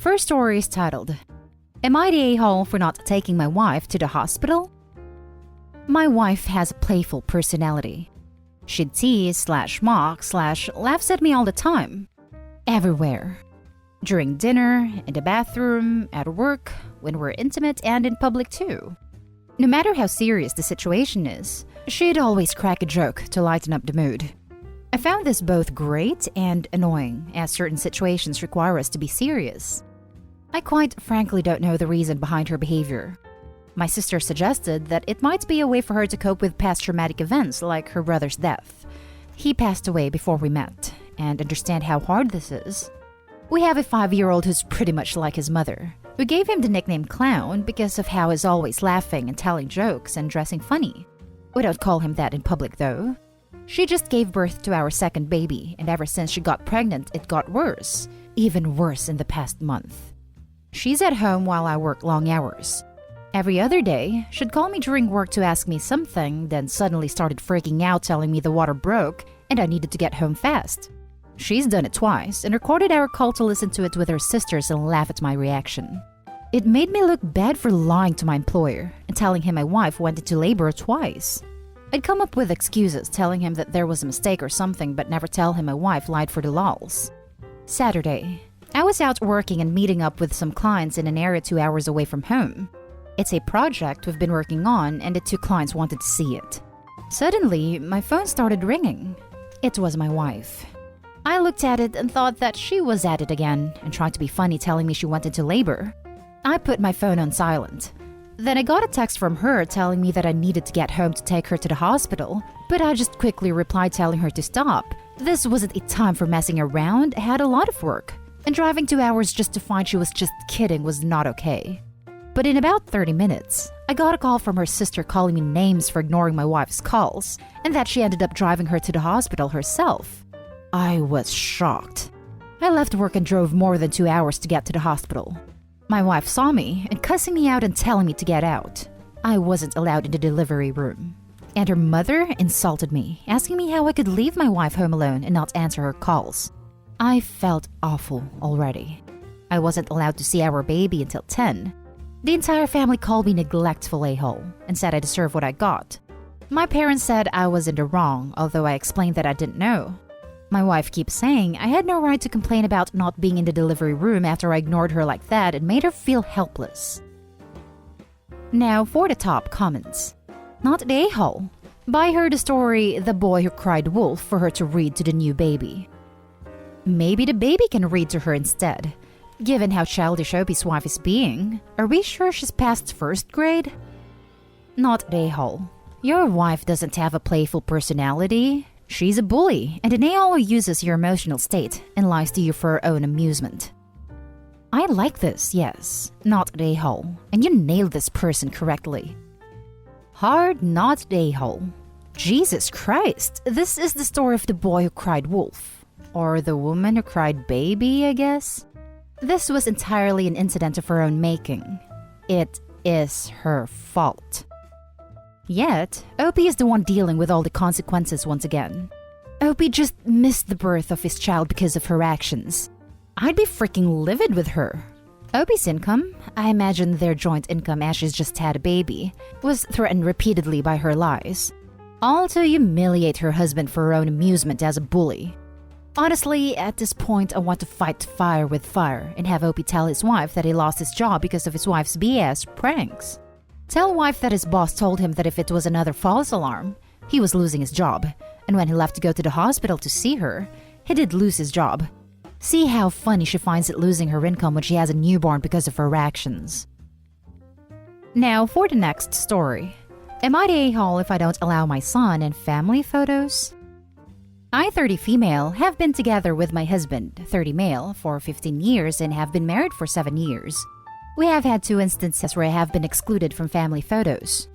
First story is titled, Am I the a-hole for not taking my wife to the hospital? My wife has a playful personality. She'd tease/mock/laughs at me all the time. Everywhere. During dinner, in the bathroom, at work, when we're intimate, and in public too. No matter how serious the situation is, she'd always crack a joke to lighten up the mood. I found this both great and annoying, as certain situations require us to be serious. I quite frankly don't know the reason behind her behavior. My sister suggested that it might be a way for her to cope with past traumatic events like her brother's death. He passed away before we met, and understand how hard this is. We have a 5-year-old who's pretty much like his mother. We gave him the nickname Clown because of how he's always laughing and telling jokes and dressing funny. We don't call him that in public though. She just gave birth to our second baby, and ever since she got pregnant, it got worse. Even worse in the past month. She's at home while I work long hours. Every other day, she'd call me during work to ask me something, then suddenly started freaking out telling me the water broke and I needed to get home fast. She's done it twice and recorded our call to listen to it with her sisters and laugh at my reaction. It made me look bad for lying to my employer and telling him my wife went into labor twice. I'd come up with excuses telling him that there was a mistake or something but never tell him my wife lied for the lulz. Saturday, I was out working and meeting up with some clients in an area 2 hours away from home. It's a project we've been working on and the 2 clients wanted to see it. Suddenly, my phone started ringing. It was my wife. I looked at it and thought that she was at it again and tried to be funny telling me she went into labor. I put my phone on silent. Then I got a text from her telling me that I needed to get home to take her to the hospital, but I just quickly replied telling her to stop. This wasn't a time for messing around, I had a lot of work, and driving 2 hours just to find she was just kidding was not okay. But in about 30 minutes, I got a call from her sister calling me names for ignoring my wife's calls, and that she ended up driving her to the hospital herself. I was shocked. I left work and drove more than 2 hours to get to the hospital. My wife saw me and cussing me out and telling me to get out. I wasn't allowed in the delivery room. And her mother insulted me, asking me how I could leave my wife home alone and not answer her calls. I felt awful already. I wasn't allowed to see our baby until 10. The entire family called me neglectful a-hole and said I deserved what I got. My parents said I was in the wrong, although I explained that I didn't know. My wife keeps saying I had no right to complain about not being in the delivery room after I ignored her like that and made her feel helpless. Now for the top comments. Not the a-hole. Buy her the story The Boy Who Cried Wolf for her to read to the new baby. Maybe the baby can read to her instead. Given how childish Opie's wife is being, are we sure she's past first grade? Not the a-hole. Your wife doesn't have a playful personality. She's a bully, and an a-hole who uses your emotional state and lies to you for her own amusement. I like this, yes, not the a-hole, and you nailed this person correctly. Hard not the a-hole. Jesus Christ, this is the story of the boy who cried wolf. Or the woman who cried baby, I guess? This was entirely an incident of her own making. It is her fault. Yet, Opie is the one dealing with all the consequences once again. Opie just missed the birth of his child because of her actions. I'd be freaking livid with her. Opie's income, I imagine their joint income as she's just had a baby, was threatened repeatedly by her lies. All to humiliate her husband for her own amusement as a bully. Honestly, at this point I want to fight fire with fire and have Opie tell his wife that he lost his job because of his wife's BS pranks. Tell wife that his boss told him that if it was another false alarm, he was losing his job, and when he left to go to the hospital to see her, he did lose his job. See how funny she finds it losing her income when she has a newborn because of her actions. Now for the next story. Am I the a-hole if I don't allow my son in family photos? I, 30 female, have been together with my husband, 30 male, for 15 years and have been married for 7 years. We have had 2 instances where I have been excluded from family photos.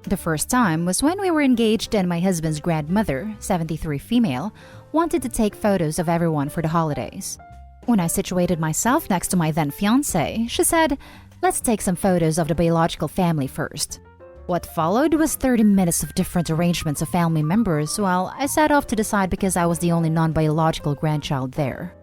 The first time was when we were engaged and my husband's grandmother, 73 female, wanted to take photos of everyone for the holidays. When I situated myself next to my then fiancé, she said, "Let's take some photos of the biological family first." What followed was 30 minutes of different arrangements of family members while I sat off to the side because I was the only non-biological grandchild there.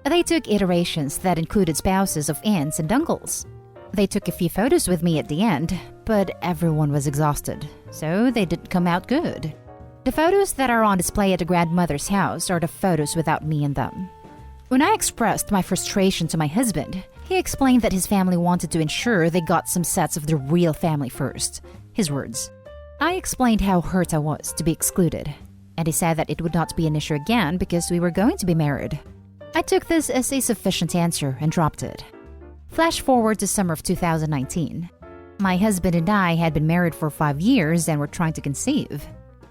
They took iterations that included spouses of aunts and uncles. They took a few photos with me at the end, but everyone was exhausted, so they didn't come out good. The photos that are on display at the grandmother's house are the photos without me in them. When I expressed my frustration to my husband, he explained that his family wanted to ensure they got some sets of the real family first. His words. I explained how hurt I was to be excluded, and he said that it would not be an issue again because we were going to be married. I took this as a sufficient answer and dropped it. Flash forward to summer of 2019. My husband and I had been married for 5 years and were trying to conceive.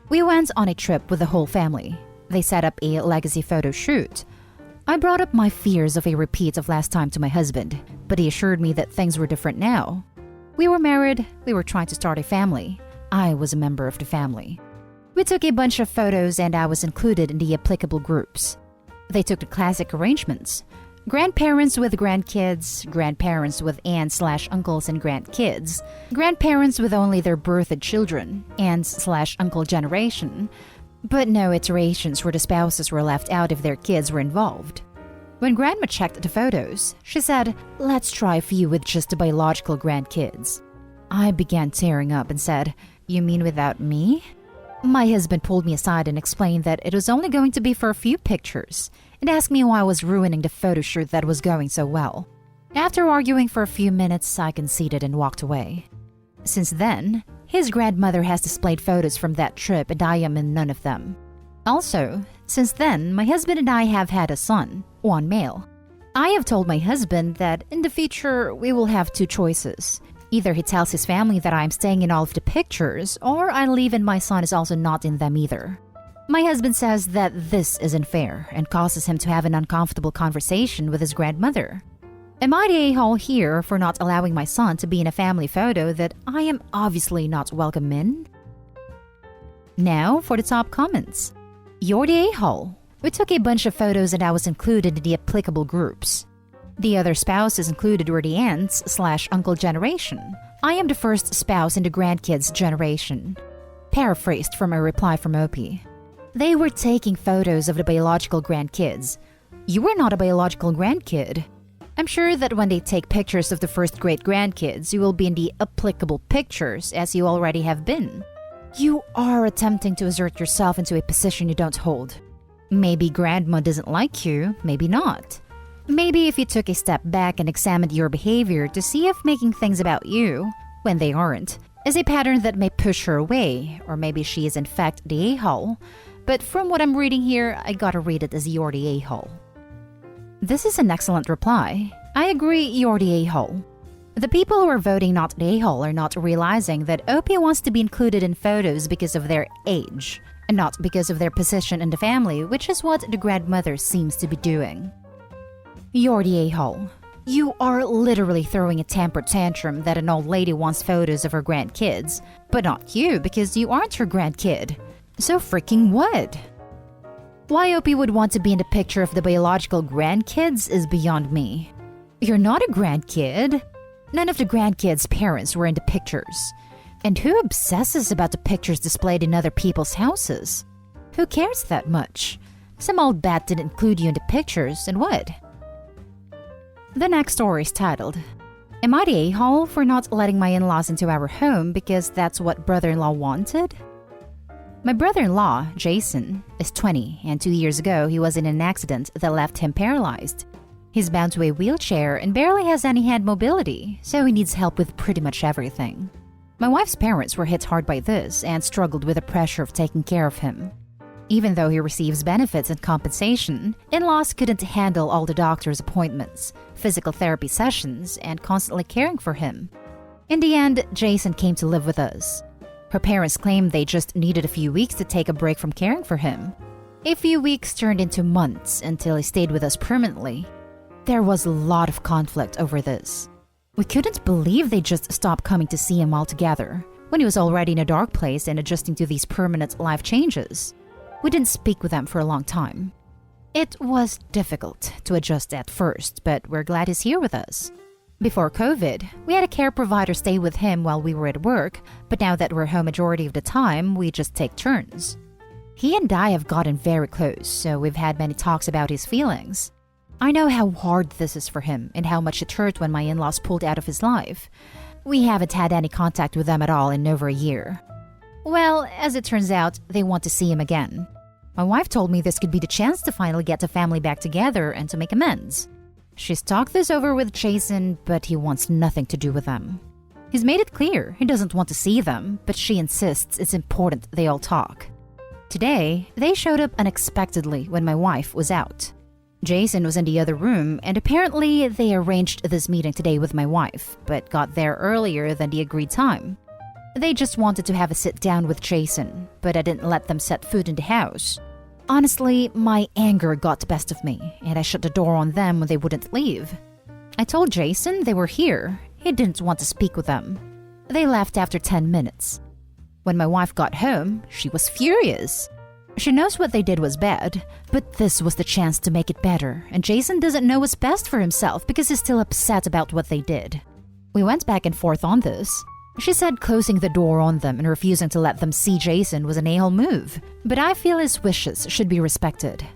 We went on a trip with the whole family. They set up a legacy photo shoot. I brought up my fears of a repeat of last time to my husband, but he assured me that things were different now. We were married, we were trying to start a family. I was a member of the family. We took a bunch of photos and I was included in the applicable groups. They took the classic arrangements. Grandparents with grandkids, grandparents with aunts/uncles and grandkids, grandparents with only their birthed children, aunts/uncle generation, but no iterations where the spouses were left out if their kids were involved. When Grandma checked the photos, she said, "Let's try a few with just the biological grandkids." I began tearing up and said, "You mean without me?" My husband pulled me aside and explained that it was only going to be for a few pictures, and asked me why I was ruining the photo shoot that was going so well. After arguing for a few minutes, I conceded and walked away. Since then, his grandmother has displayed photos from that trip and I am in none of them. Also, since then, my husband and I have had a son, one male. I have told my husband that in the future we will have two choices. Either he tells his family that I'm staying in all of the pictures, or I leave and my son is also not in them either. My husband says that this isn't fair and causes him to have an uncomfortable conversation with his grandmother. Am I the a-hole here for not allowing my son to be in a family photo that I am obviously not welcome in? Now for the top comments. You're the a-hole. We took a bunch of photos and I was included in the applicable groups. The other spouses included were the aunts/uncle generation. I am the first spouse in the grandkids generation. Paraphrased from a reply from Opie. They were taking photos of the biological grandkids. You were not a biological grandkid. I'm sure that when they take pictures of the first great-grandkids, you will be in the applicable pictures as you already have been. You are attempting to assert yourself into a position you don't hold. Maybe grandma doesn't like you, maybe not. Maybe if you took a step back and examined your behavior to see if making things about you, when they aren't, is a pattern that may push her away, or maybe she is in fact the a-hole. But from what I'm reading here, I gotta read it as you're the a-hole. This is an excellent reply. I agree, you're the a-hole. The people who are voting not the a-hole are not realizing that Opie wants to be included in photos because of their age, and not because of their position in the family, which is what the grandmother seems to be doing. You're the a-hole. You are literally throwing a temper tantrum that an old lady wants photos of her grandkids, but not you because you aren't her grandkid. So freaking what? Why Opie would want to be in the picture of the biological grandkids is beyond me. You're not a grandkid. None of the grandkids' parents were in the pictures. And who obsesses about the pictures displayed in other people's houses? Who cares that much? Some old bat didn't include you in the pictures, and what? The next story is titled, Am I the a-hole for not letting my in-laws into our home because that's what brother-in-law wanted? My brother-in-law, Jason, is 20 and 2 years ago he was in an accident that left him paralyzed. He's bound to a wheelchair and barely has any hand mobility, so he needs help with pretty much everything. My wife's parents were hit hard by this and struggled with the pressure of taking care of him. Even though he receives benefits and compensation, in-laws couldn't handle all the doctor's appointments, physical therapy sessions, and constantly caring for him. In the end, Jason came to live with us. Her parents claimed they just needed a few weeks to take a break from caring for him. A few weeks turned into months until he stayed with us permanently. There was a lot of conflict over this. We couldn't believe they just stopped coming to see him altogether, when he was already in a dark place and adjusting to these permanent life changes. We didn't speak with them for a long time. It was difficult to adjust at first, but we're glad he's here with us. Before COVID, we had a care provider stay with him while we were at work, but now that we're home majority of the time, we just take turns. He and I have gotten very close, so we've had many talks about his feelings. I know how hard this is for him and how much it hurt when my in-laws pulled out of his life. We haven't had any contact with them at all in over a year. Well, as it turns out, they want to see him again. My wife told me this could be the chance to finally get the family back together and to make amends. She's talked this over with Jason, but he wants nothing to do with them. He's made it clear he doesn't want to see them, but she insists it's important they all talk. Today, they showed up unexpectedly when my wife was out. Jason was in the other room, and apparently they arranged this meeting today with my wife, but got there earlier than the agreed time. They just wanted to have a sit down with Jason, but I didn't let them set foot in the house. Honestly, my anger got the best of me, and I shut the door on them when they wouldn't leave. I told Jason they were here. He didn't want to speak with them. They left after 10 minutes. When my wife got home, she was furious. She knows what they did was bad, but this was the chance to make it better, and Jason doesn't know what's best for himself because he's still upset about what they did. We went back and forth on this. She said closing the door on them and refusing to let them see Jason was an a-hole move, but I feel his wishes should be respected.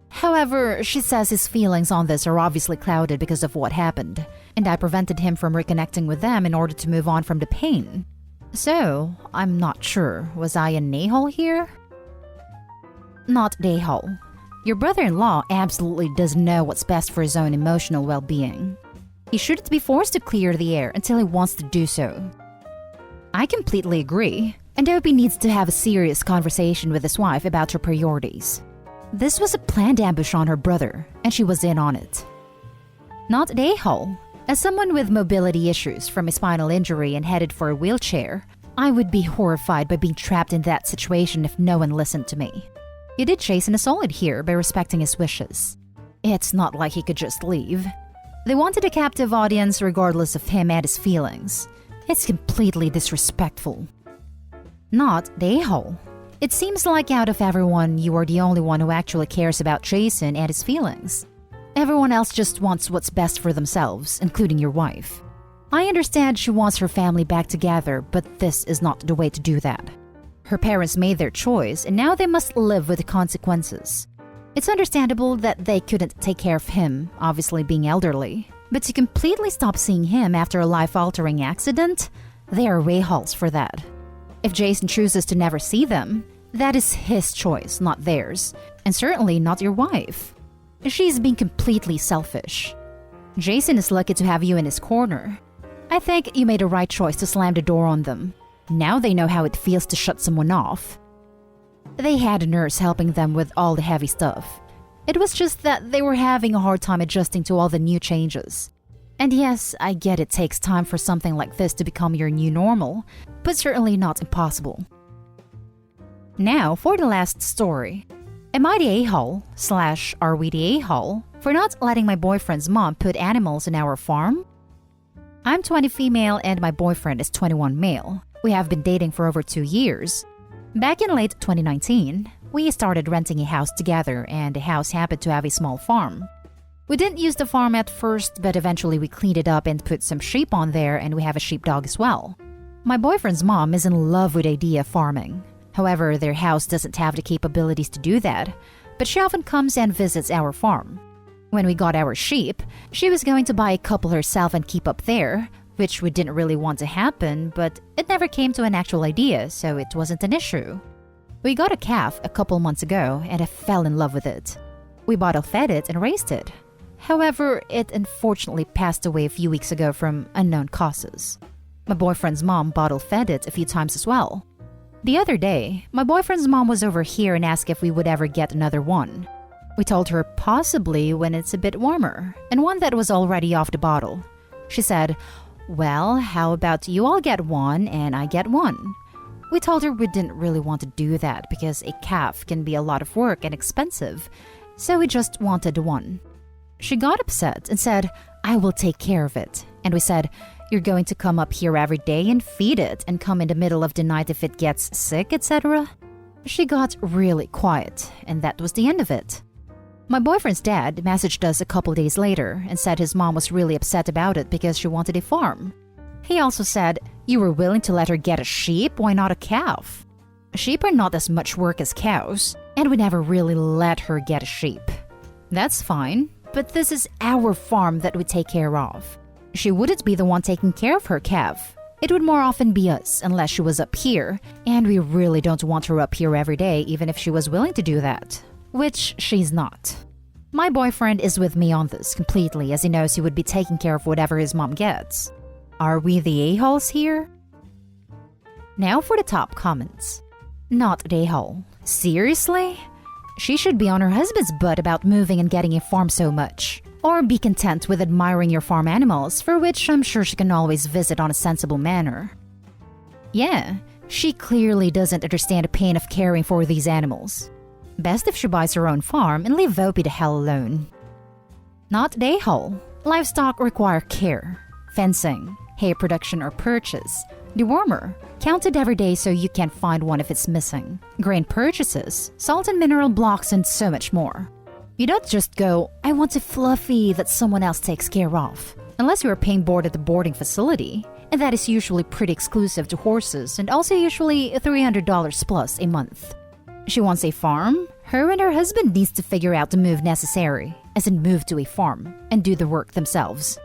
However, she says his feelings on this are obviously clouded because of what happened, and I prevented him from reconnecting with them in order to move on from the pain. So, I'm not sure, was I an a-hole here? Not the a-hole. Your brother-in-law absolutely doesn't know what's best for his own emotional well-being. He shouldn't be forced to clear the air until he wants to do so. I completely agree, and I hope he needs to have a serious conversation with his wife about her priorities. This was a planned ambush on her brother, and she was in on it. Not the a-hole. As someone with mobility issues from a spinal injury and headed for a wheelchair, I would be horrified by being trapped in that situation if no one listened to me. You did Jason a solid here by respecting his wishes. It's not like he could just leave. They wanted a captive audience regardless of him and his feelings. It's completely disrespectful. Not the a-hole. It seems like out of everyone, you are the only one who actually cares about Jason and his feelings. Everyone else just wants what's best for themselves, including your wife. I understand she wants her family back together, but this is not the way to do that. Her parents made their choice, and now they must live with the consequences. It's understandable that they couldn't take care of him, obviously being elderly. But to completely stop seeing him after a life-altering accident, they are a-holes for that. If Jason chooses to never see them, that is his choice, not theirs, and certainly not your wife. She's being completely selfish. Jason is lucky to have you in his corner. I think you made a right choice to slam the door on them. Now they know how it feels to shut someone off. They had a nurse helping them with all the heavy stuff. It was just that they were having a hard time adjusting to all the new changes. And yes, I get it takes time for something like this to become your new normal, but certainly not impossible. Now for the last story. Am I the a-hole / are we the a-hole for not letting my boyfriend's mom put animals in our farm? I'm 20 female and my boyfriend is 21 male. We have been dating for over 2 years. Back in late 2019, we started renting a house together and the house happened to have a small farm. We didn't use the farm at first, but eventually we cleaned it up and put some sheep on there and we have a sheepdog as well. My boyfriend's mom is in love with the idea of farming. However, their house doesn't have the capabilities to do that, but she often comes and visits our farm. When we got our sheep, she was going to buy a couple herself and keep up there, which we didn't really want to happen, but it never came to an actual idea, so it wasn't an issue. We got a calf a couple months ago and I fell in love with it. We bottle-fed it and raised it. However, it unfortunately passed away a few weeks ago from unknown causes. My boyfriend's mom bottle-fed it a few times as well. The other day, my boyfriend's mom was over here and asked if we would ever get another one. We told her possibly when it's a bit warmer, and one that was already off the bottle. She said, "Well, how about you all get one and I get one?" We told her we didn't really want to do that because a calf can be a lot of work and expensive, so we just wanted one. She got upset and said, "I will take care of it." And we said, "You're going to come up here every day and feed it and come in the middle of the night if it gets sick, etc." She got really quiet, and that was the end of it. My boyfriend's dad messaged us a couple days later and said his mom was really upset about it because she wanted a farm. He also said, "You were willing to let her get a sheep, why not a calf?" Sheep are not as much work as cows, and we never really let her get a sheep. That's fine. But this is our farm that we take care of. She wouldn't be the one taking care of her calf. It would more often be us unless she was up here, and we really don't want her up here every day even if she was willing to do that. Which she's not. My boyfriend is with me on this completely as he knows he would be taking care of whatever his mom gets. Are we the a-holes here? Now for the top comments. Not the a-hole. Seriously? She should be on her husband's butt about moving and getting a farm so much. Or be content with admiring your farm animals, for which I'm sure she can always visit on a sensible manner. Yeah, she clearly doesn't understand the pain of caring for these animals. Best if she buys her own farm and leave Vopi the hell alone. Not the a-hole. Livestock require care. Fencing, hay production or purchase, dewormer, counted every day so you can't find one if it's missing, grain purchases, salt and mineral blocks, and so much more. You don't just go, I want a fluffy that someone else takes care of, unless you are paying board at the boarding facility, and that is usually pretty exclusive to horses and also usually $300 plus a month. She wants a farm. Her and her husband needs to figure out the move necessary, as in move to a farm, and do the work themselves.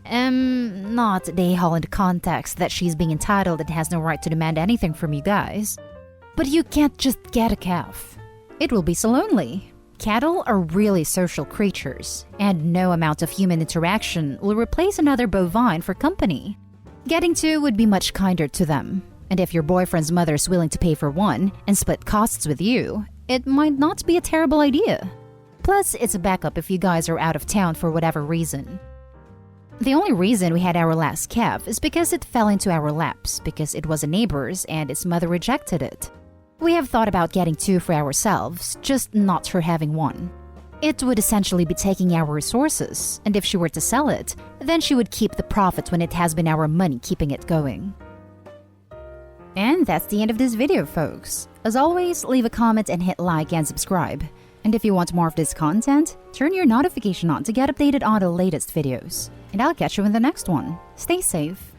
Not the a-hole in the context that she's being entitled and has no right to demand anything from you guys. But you can't just get a calf. It will be so lonely. Cattle are really social creatures, and no amount of human interaction will replace another bovine for company. Getting two would be much kinder to them, and if your boyfriend's mother is willing to pay for one and split costs with you, it might not be a terrible idea. Plus, it's a backup if you guys are out of town for whatever reason. The only reason we had our last calf is because it fell into our laps because it was a neighbor's and its mother rejected it. We have thought about getting two for ourselves, just not her having one. It would essentially be taking our resources, and if she were to sell it, then she would keep the profit when it has been our money keeping it going. And that's the end of this video, folks. As always, leave a comment and hit like and subscribe. And if you want more of this content, turn your notification on to get updated on the latest videos. And I'll catch you in the next one. Stay safe.